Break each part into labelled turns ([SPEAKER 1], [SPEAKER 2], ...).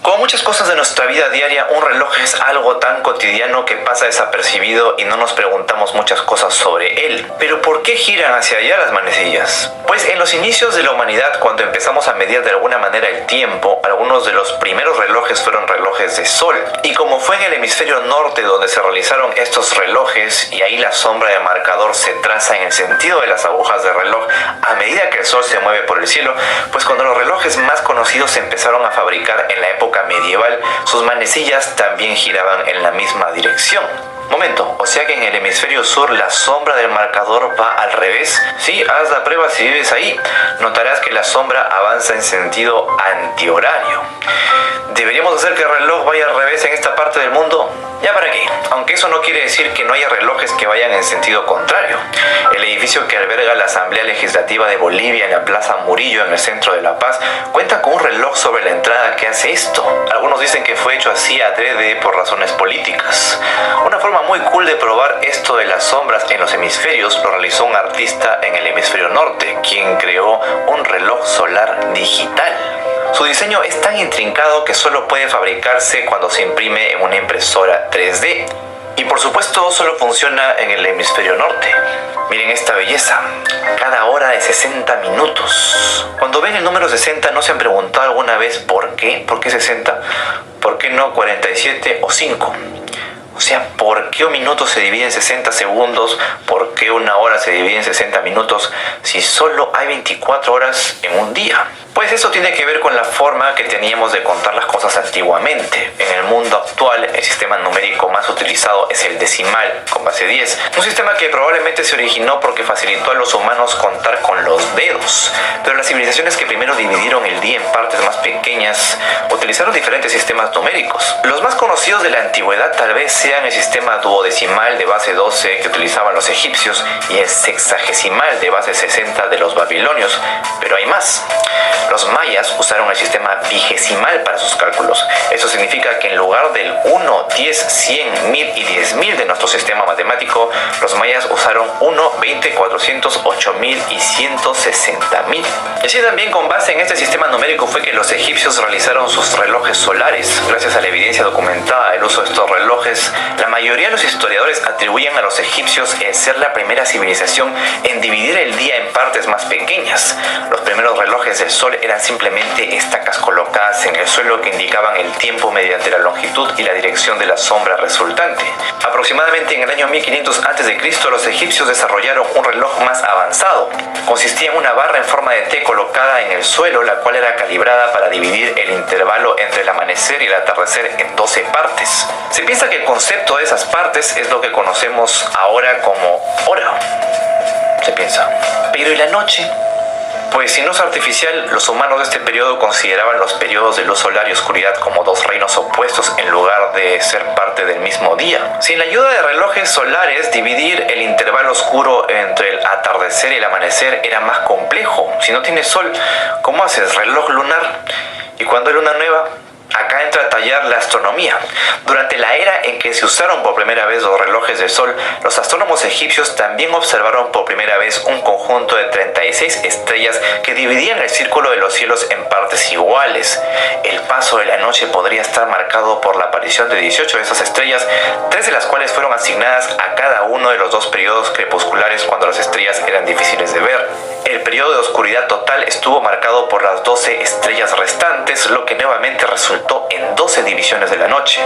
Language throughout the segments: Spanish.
[SPEAKER 1] Como muchas cosas de nuestra vida diaria, un reloj es algo tan cotidiano que pasa desapercibido y no nos preguntamos muchas cosas sobre él. Pero ¿por qué giran hacia allá las manecillas? Pues en los inicios de la humanidad, cuando empezamos a medir de alguna manera el tiempo, algunos de los primeros relojes fueron relojes de sol. Y como fue en el hemisferio norte donde se realizaron estos relojes, y ahí la sombra de marcador se traza en el sentido de las agujas de reloj a medida que el sol se mueve por el cielo, pues cuando los relojes más conocidos se empezaron a fabricar en la época medieval, sus manecillas también giraban en la misma dirección. Momento, o sea que en el hemisferio sur la sombra del marcador va al revés. Sí, haz la prueba si vives ahí. Notarás que la sombra avanza en sentido antihorario. ¿Deberíamos hacer que el reloj vaya al revés en esta parte del mundo? ¿Ya para qué? Aunque eso no quiere decir que no haya relojes que vayan en sentido contrario. El edificio que alberga la Asamblea Legislativa de Bolivia en la Plaza Murillo, en el centro de La Paz, cuenta con un reloj sobre la entrada que hace esto. Algunos dicen que fue hecho así adrede por razones políticas. Una forma muy cool de probar esto de las sombras en los hemisferios lo realizó un artista en el hemisferio norte, quien creó un reloj solar digital. Su diseño es tan intrincado que solo puede fabricarse cuando se imprime en una impresora 3D. Y por supuesto solo funciona en el hemisferio norte. Miren esta belleza. Cada hora de 60 minutos. Cuando ven el número 60, ¿no se han preguntado alguna vez por qué? ¿Por qué 60? ¿Por qué no 47 o 5? O sea, ¿por qué un minuto se divide en 60 segundos? ¿Por qué una hora se divide en 60 minutos si solo hay 24 horas en un día? Pues eso tiene que ver con la forma que teníamos de contar las cosas antiguamente. En el mundo actual, el sistema numérico más utilizado es el decimal, con base 10. Un sistema que probablemente se originó porque facilitó a los humanos contar con los dedos. Pero las civilizaciones que primero dividieron el día en partes más pequeñas utilizaron diferentes sistemas numéricos. Los más conocidos de la antigüedad tal vez sean el sistema duodecimal de base 12 que utilizaban los egipcios y el sexagesimal de base 60 de los babilonios. Pero hay más. Los mayas usaron el sistema vigesimal para sus cálculos. Eso significa que en lugar del 1, 10, 100, 1000 y 10.000 de nuestro sistema matemático, los mayas usaron 1, 20, 400, 8000 y 160.000. Y así también con base en este sistema numérico fue que los egipcios realizaron sus relojes solares. Gracias a la evidencia documentada del uso de estos relojes, la mayoría de los historiadores atribuyen a los egipcios el ser la primera civilización en dividir el día en partes más pequeñas. Los primeros relojes del sol eran simplemente estacas colocadas en el suelo que indicaban el tiempo mediante la longitud y la dirección de la sombra resultante. Aproximadamente en el año 1500 a.C., los egipcios desarrollaron un reloj más avanzado. Consistía en una barra en forma de T colocada en el suelo, la cual era calibrada para dividir el intervalo entre el amanecer y el atardecer en 12 partes. Se piensa que el concepto de esas partes es lo que conocemos ahora como hora. Se piensa. Pero ¿y la noche? Pues si no es artificial, los humanos de este periodo consideraban los periodos de luz solar y oscuridad como dos reinos opuestos en lugar de ser parte del mismo día. Sin la ayuda de relojes solares, dividir el intervalo oscuro entre el atardecer y el amanecer era más complejo. Si no tienes sol, ¿cómo haces reloj lunar? ¿Y cuando hay luna nueva? Acá entra a tallar la astronomía. Durante la era en que se usaron por primera vez los relojes de sol, los astrónomos egipcios también observaron por primera vez un conjunto de 36 estrellas que dividían el círculo de los cielos en partes iguales. El paso de la noche podría estar marcado por la aparición de 18 de esas estrellas, 3 de las cuales fueron asignadas a cada uno de los 2 periodos crepusculares cuando las estrellas eran difíciles de ver. El periodo de oscuridad total estuvo marcado por las 12 estrellas restantes, lo que nuevamente resultó en 12 divisiones de la noche.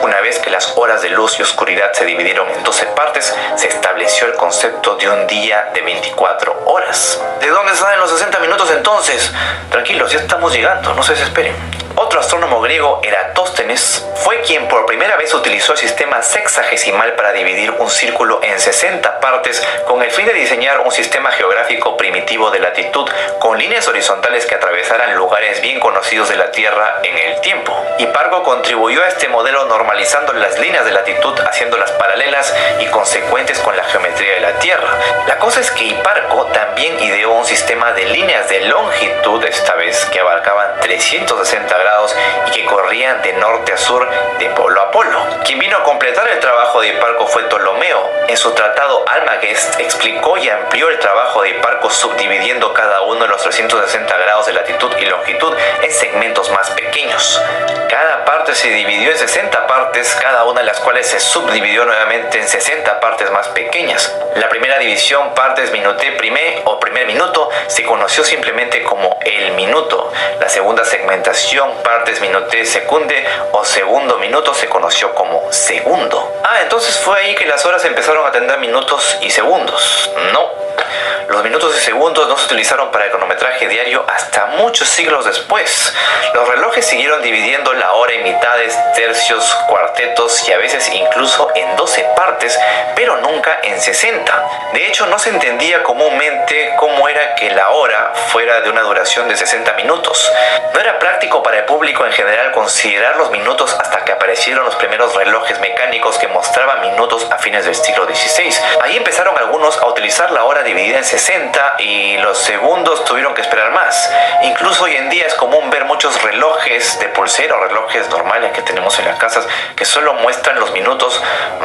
[SPEAKER 1] Una vez que las horas de luz y oscuridad se dividieron en 12 partes, se estableció el concepto de un día de 24 horas. ¿De dónde salen los 60 minutos entonces? Tranquilos, ya estamos llegando, no se desesperen. Otro astrónomo griego, Eratóstenes, fue quien por primera vez utilizó el sistema sexagesimal para dividir un círculo en 60 partes con el fin de diseñar un sistema geográfico primitivo de latitud con líneas horizontales que atravesaran lugares bien conocidos de la Tierra en el tiempo. Hiparco contribuyó a este modelo normalizando las líneas de latitud, haciéndolas paralelas y consecuentes con la geometría de la Tierra. La cosa es que Hiparco también ideó un sistema de líneas de longitud, esta vez que abarcaban 360 grados y que corrían de norte a sur, de polo a polo. Quien vino a completar el trabajo de Hiparco fue Ptolomeo. En su tratado Almagest explicó y amplió el trabajo de Hiparco subdividiendo cada uno de los 360 grados de latitud y longitud en segmentos más pequeños. Cada primera parte se dividió en 60 partes, cada una de las cuales se subdividió nuevamente en 60 partes más pequeñas. La primera división, partes minute prime o primer minuto, se conoció simplemente como el minuto. La segunda segmentación, partes minute secunde o segundo minuto, se conoció como segundo. Entonces fue ahí que las horas empezaron a tener minutos y segundos. No. Los minutos y segundos no se utilizaron para el cronometraje diario hasta muchos siglos después. Los relojes siguieron dividiendo la hora en mitades, tercios, cuartetos y a veces incluso en 12 partes, pero nunca en 60. De hecho, no se entendía comúnmente cómo era que la hora fuera de una duración de 60 minutos. No era práctico para el público en general considerar los minutos hasta que aparecieron los primeros relojes mecánicos que mostraban minutos a fines del siglo XVI. Ahí empezaron algunos a utilizar la hora dividida en 60 y los segundos tuvieron que esperar más. Incluso hoy en día es común ver muchos relojes de pulsera o relojes normales que tenemos en las casas que solo muestran los minutos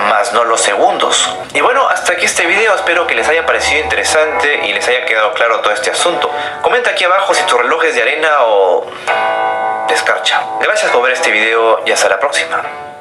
[SPEAKER 1] más no los segundos. Y bueno, hasta aquí este video. Espero que les haya parecido interesante y les haya quedado claro todo este asunto. Comenta aquí abajo si tu reloj es de arena o de escarcha. Gracias por ver este video y hasta la próxima.